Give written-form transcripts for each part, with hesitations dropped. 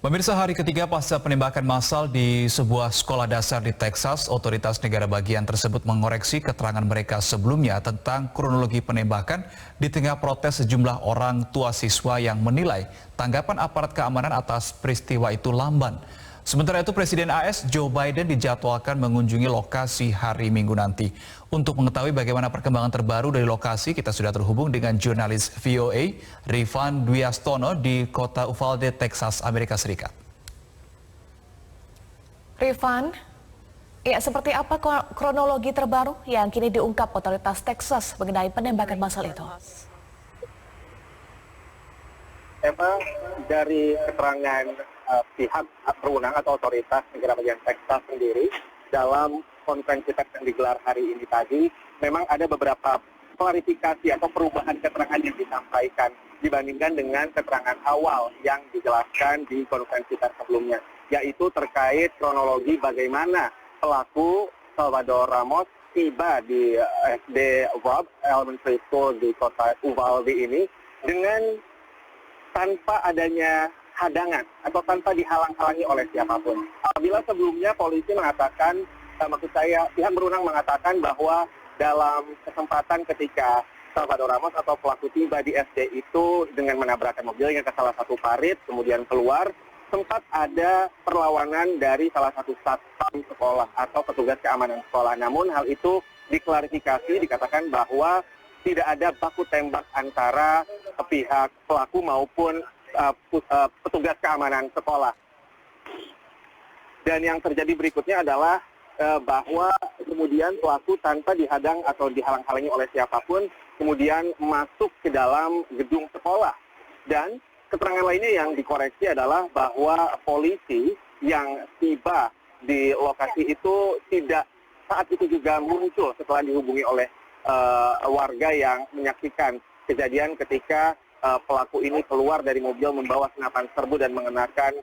Pemirsa, hari ketiga pasca penembakan massal di sebuah sekolah dasar di Texas, otoritas negara bagian tersebut mengoreksi keterangan mereka sebelumnya tentang kronologi penembakan di tengah protes sejumlah orang tua siswa yang menilai tanggapan aparat keamanan atas peristiwa itu lamban. Sementara itu, Presiden AS Joe Biden dijadwalkan mengunjungi lokasi hari Minggu nanti. Untuk mengetahui bagaimana perkembangan terbaru dari lokasi, kita sudah terhubung dengan jurnalis VOA Rifan Dwiastono di kota Uvalde, Texas, Amerika Serikat. Rifan, ya seperti apa kronologi terbaru yang kini diungkap otoritas Texas mengenai penembakan massal itu? Memang dari keterangan pihak berwenang atau otoritas negara bagian Texas sendiri dalam konferensi pers yang digelar hari ini tadi, memang ada beberapa klarifikasi atau perubahan keterangan yang disampaikan dibandingkan dengan keterangan awal yang dijelaskan di konferensi pers sebelumnya, yaitu terkait kronologi bagaimana pelaku Salvador Ramos tiba di SD Robb Elementary School di kota Uvalde ini dengan tanpa adanya hadangan atau tanpa dihalang-halangi oleh siapapun. Apabila sebelumnya polisi mengatakan, maksud saya pihak berwenang mengatakan bahwa dalam kesempatan ketika Salvador Ramos atau pelaku tiba di SD itu dengan menabrakkan mobilnya ke salah satu parit, kemudian keluar, sempat ada perlawanan dari salah satu satpam sekolah atau petugas keamanan sekolah. Namun hal itu diklarifikasi, dikatakan bahwa tidak ada baku tembak antara pihak pelaku maupun petugas keamanan sekolah. Dan yang terjadi berikutnya adalah bahwa kemudian pelaku tanpa dihadang atau dihalang-halangi oleh siapapun kemudian masuk ke dalam gedung sekolah. Dan keterangan lainnya yang dikoreksi adalah bahwa polisi yang tiba di lokasi itu tidak saat itu juga muncul setelah dihubungi oleh warga yang menyaksikan kejadian ketika pelaku ini keluar dari mobil membawa senapan serbu dan mengenakan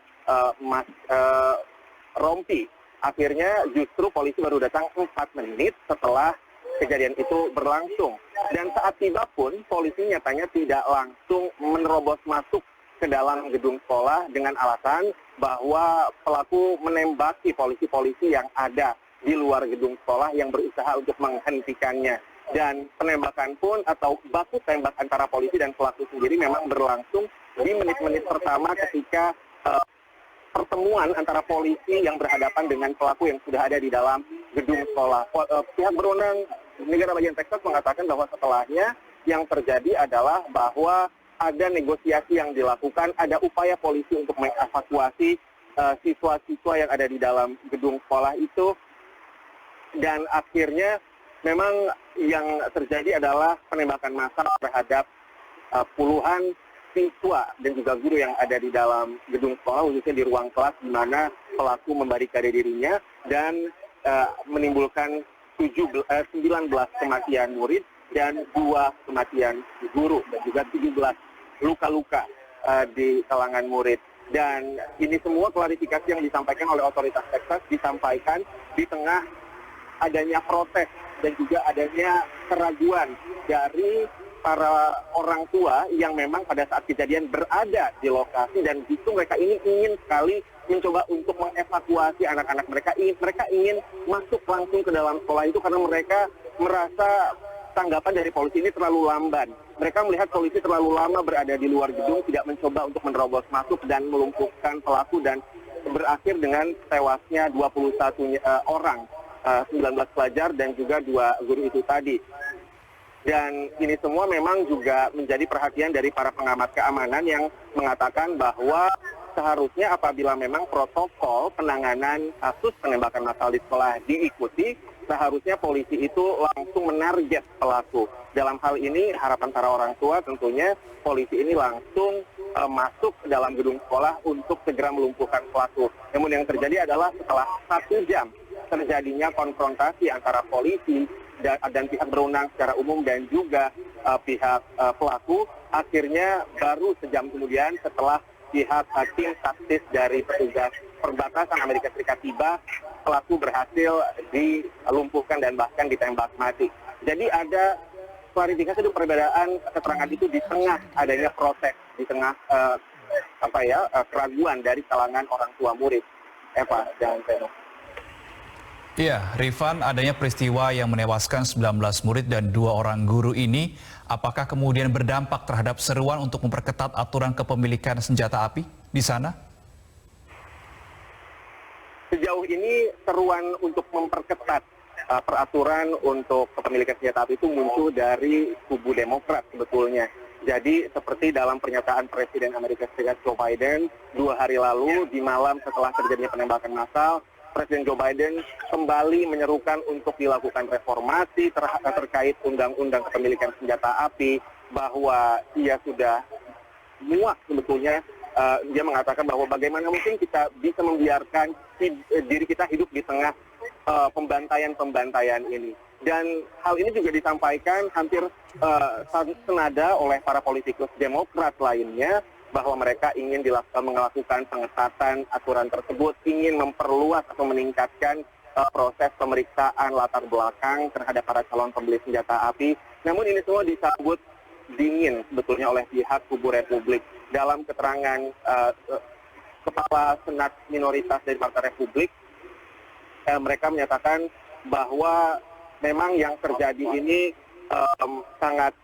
rompi. Akhirnya justru polisi baru datang 4 menit setelah kejadian itu berlangsung. Dan saat tiba pun polisi nyatanya tidak langsung menerobos masuk ke dalam gedung sekolah dengan alasan bahwa pelaku menembaki polisi-polisi yang ada di luar gedung sekolah yang berusaha untuk menghentikannya. Dan penembakan pun atau baku tembak antara polisi dan pelaku sendiri memang berlangsung di menit-menit pertama ketika pertemuan antara polisi yang berhadapan dengan pelaku yang sudah ada di dalam gedung sekolah. Pihak berwenang negara bagian Texas mengatakan bahwa setelahnya yang terjadi adalah bahwa ada negosiasi yang dilakukan, ada upaya polisi untuk mengevakuasi siswa-siswa yang ada di dalam gedung sekolah itu. Dan akhirnya memang yang terjadi adalah penembakan massal terhadap puluhan siswa dan juga guru yang ada di dalam gedung sekolah, khususnya di ruang kelas di mana pelaku membarikade dirinya dan menimbulkan 19 kematian murid dan 2 kematian guru dan juga 17 luka-luka di kalangan murid. Dan ini semua klarifikasi yang disampaikan oleh otoritas Texas disampaikan di tengah adanya protes dan juga adanya keraguan dari para orang tua yang memang pada saat kejadian berada di lokasi, dan justru mereka ini ingin sekali mencoba untuk mengevakuasi anak-anak mereka. Mereka ingin masuk langsung ke dalam sekolah itu karena mereka merasa tanggapan dari polisi ini terlalu lamban. Mereka melihat polisi terlalu lama berada di luar gedung, tidak mencoba untuk menerobos masuk dan melumpuhkan pelaku, dan berakhir dengan tewasnya 21 orang. 19 pelajar dan juga 2 guru itu tadi. Dan ini semua memang juga menjadi perhatian dari para pengamat keamanan yang mengatakan bahwa seharusnya apabila memang protokol penanganan kasus penembakan massal di sekolah diikuti, seharusnya polisi itu langsung menarget pelaku. Dalam hal ini harapan para orang tua tentunya polisi ini langsung masuk ke dalam gedung sekolah untuk segera melumpuhkan pelaku. Namun yang terjadi adalah setelah 1 jam terjadinya konfrontasi antara polisi dan pihak berwenang secara umum dan juga pihak pelaku, akhirnya baru sejam kemudian setelah pihak tim taktis dari petugas perbatasan Amerika Serikat tiba, pelaku berhasil dilumpuhkan dan bahkan ditembak mati. Jadi ada klarifikasi dan perbedaan keterangan itu di tengah adanya protes, di tengah keraguan dari kalangan orang tua murid. Eva dan Seno. Iya, Rifan, adanya peristiwa yang menewaskan 19 murid dan 2 orang guru ini, apakah kemudian berdampak terhadap seruan untuk memperketat aturan kepemilikan senjata api di sana? Sejauh ini seruan untuk memperketat peraturan untuk kepemilikan senjata api itu muncul dari kubu Demokrat sebetulnya. Jadi seperti dalam pernyataan Presiden Amerika Serikat Joe Biden 2 hari lalu di malam setelah terjadinya penembakan massal, Presiden Joe Biden kembali menyerukan untuk dilakukan reformasi terkait undang-undang kepemilikan senjata api, bahwa ia sudah muak sebetulnya. Dia mengatakan bahwa bagaimana mungkin kita bisa membiarkan diri kita hidup di tengah pembantaian ini. Dan hal ini juga disampaikan hampir senada oleh para politikus Demokrat lainnya, bahwa mereka ingin melakukan pengetatan aturan tersebut, ingin memperluas atau meningkatkan proses pemeriksaan latar belakang terhadap para calon pembeli senjata api. Namun ini semua disambut dingin sebetulnya oleh pihak kubu Republik. Dalam keterangan Kepala Senat minoritas dari Partai Republik, mereka menyatakan bahwa memang yang terjadi ini sangat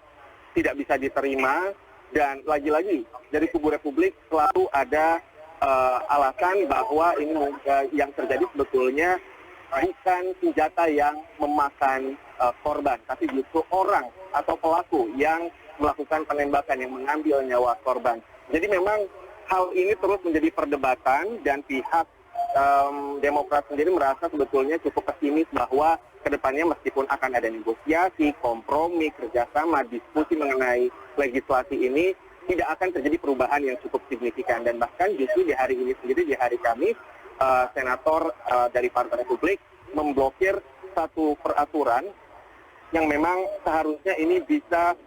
tidak bisa diterima. Dan lagi-lagi dari kubu Republik selalu ada alasan bahwa ini yang terjadi sebetulnya bukan senjata yang memakan korban, tapi justru orang atau pelaku yang melakukan penembakan yang mengambil nyawa korban. Jadi memang hal ini terus menjadi perdebatan, dan pihak Demokrat sendiri merasa sebetulnya cukup pesimis bahwa kedepannya meskipun akan ada negosiasi, kompromi, kerjasama, diskusi mengenai legislasi ini, tidak akan terjadi perubahan yang cukup signifikan. Dan bahkan justru di hari ini sendiri, di hari Kamis, senator dari Partai Republik memblokir satu peraturan yang memang seharusnya ini bisa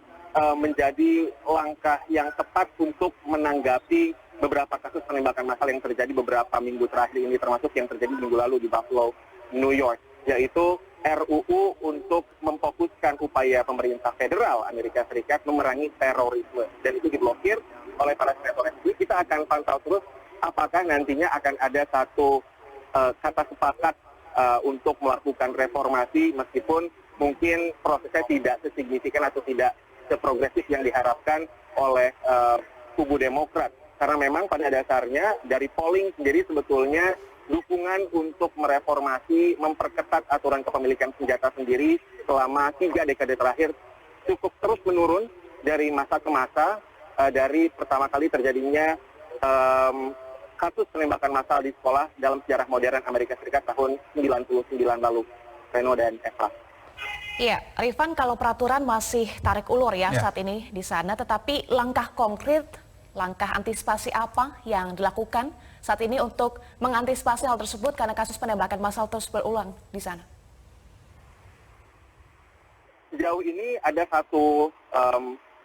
menjadi langkah yang tepat untuk menanggapi beberapa kasus penembakan massal yang terjadi beberapa minggu terakhir ini, termasuk yang terjadi minggu lalu di Buffalo, New York, yaitu RUU untuk memfokuskan upaya pemerintah federal Amerika Serikat memerangi terorisme. Dan itu diblokir oleh para senator Republik. Kita akan pantau terus apakah nantinya akan ada satu kata sepakat untuk melakukan reformasi, meskipun mungkin prosesnya tidak sesignifikan atau tidak seprogresif yang diharapkan oleh kubu Demokrat. Karena memang pada dasarnya dari polling sendiri sebetulnya dukungan untuk mereformasi, memperketat aturan kepemilikan senjata sendiri selama 3 dekade terakhir cukup terus menurun dari masa ke masa, dari pertama kali terjadinya kasus penembakan massal di sekolah dalam sejarah modern Amerika Serikat tahun 99 lalu. Reno dan Eva. Iya, Rifan, kalau peraturan masih tarik ulur ya saat ini di sana, tetapi langkah konkret, langkah antisipasi apa yang dilakukan saat ini untuk mengantisipasi hal tersebut karena kasus penembakan massal terus berulang di sana? Sejauh ini ada satu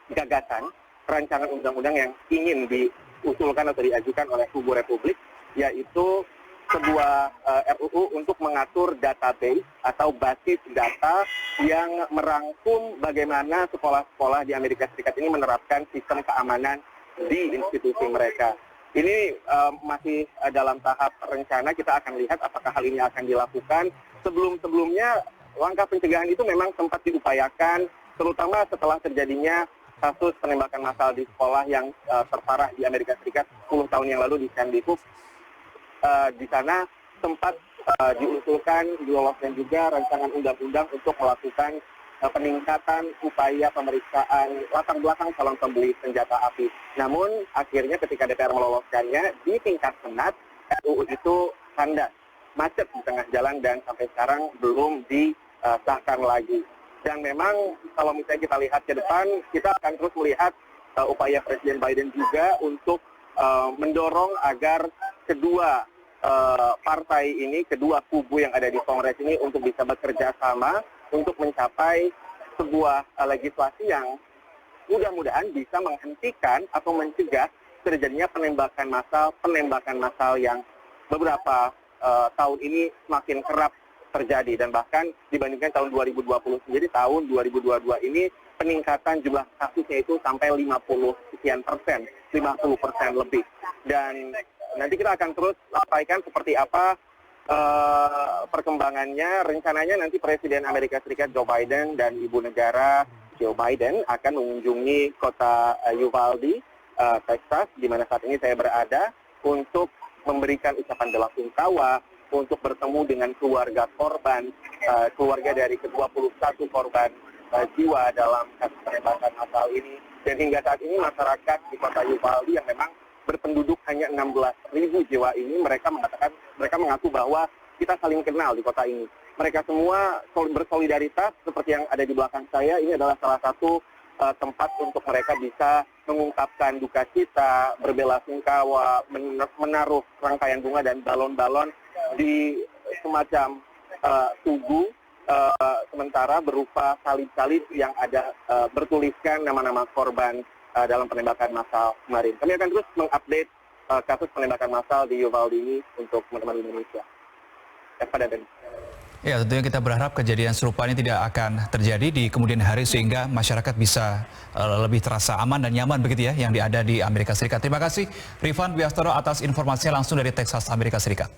gagasan rancangan undang-undang yang ingin diusulkan atau diajukan oleh kubu Republik, yaitu sebuah RUU untuk mengatur database atau basis data yang merangkum bagaimana sekolah-sekolah di Amerika Serikat ini menerapkan sistem keamanan di institusi mereka. Ini masih dalam tahap rencana. Kita akan lihat apakah hal ini akan dilakukan. Sebelum-sebelumnya langkah pencegahan itu memang sempat diupayakan, terutama setelah terjadinya kasus penembakan massal di sekolah yang terparah di Amerika Serikat 10 tahun yang lalu di Sandy Hook. Di sana sempat diusulkan, diloloskan juga rancangan undang-undang untuk melakukan peningkatan upaya pemeriksaan latar belakang calon pembeli senjata api. Namun akhirnya ketika DPR meloloskannya di tingkat Senat, RUU itu kandas, macet di tengah jalan dan sampai sekarang belum disahkan lagi. Dan memang kalau misalnya kita lihat ke depan, kita akan terus melihat upaya Presiden Biden juga untuk mendorong agar kedua partai ini, kedua kubu yang ada di Kongres ini untuk bisa bekerja sama untuk mencapai sebuah legislasi yang mudah-mudahan bisa menghentikan atau mencegah terjadinya penembakan massal yang beberapa tahun ini semakin kerap terjadi. Dan bahkan dibandingkan tahun 2020 sendiri, tahun 2022 ini peningkatan jumlah kasusnya itu sampai 50% lebih. Dan nanti kita akan terus sampaikan seperti apa perkembangannya. Rencananya nanti Presiden Amerika Serikat Joe Biden dan Ibu Negara Joe Biden akan mengunjungi kota Uvalde, Texas, di mana saat ini saya berada, untuk memberikan ucapan bela sungkawa, untuk bertemu dengan keluarga korban, keluarga dari ke-21 korban jiwa dalam kasus penembakan massal ini. Dan hingga saat ini masyarakat di kota Uvalde yang memang berpenduduk hanya 16.000 jiwa ini, mereka mengaku bahwa kita saling kenal di kota ini. Mereka semua bersolidaritas seperti yang ada di belakang saya. Ini adalah salah satu tempat untuk mereka bisa mengungkapkan duka cita, berbela-sungkawa, menaruh rangkaian bunga dan balon-balon di semacam tugu sementara berupa salib-salib yang ada bertuliskan nama-nama korban dalam penembakan massal kemarin. Kami akan terus mengupdate kasus penembakan massal di Uvalde ini untuk teman-teman Indonesia. Ya, tentunya kita berharap kejadian serupa ini tidak akan terjadi di kemudian hari sehingga masyarakat bisa lebih terasa aman dan nyaman begitu ya yang ada di Amerika Serikat. Terima kasih Rifan Biastoro atas informasinya langsung dari Texas, Amerika Serikat.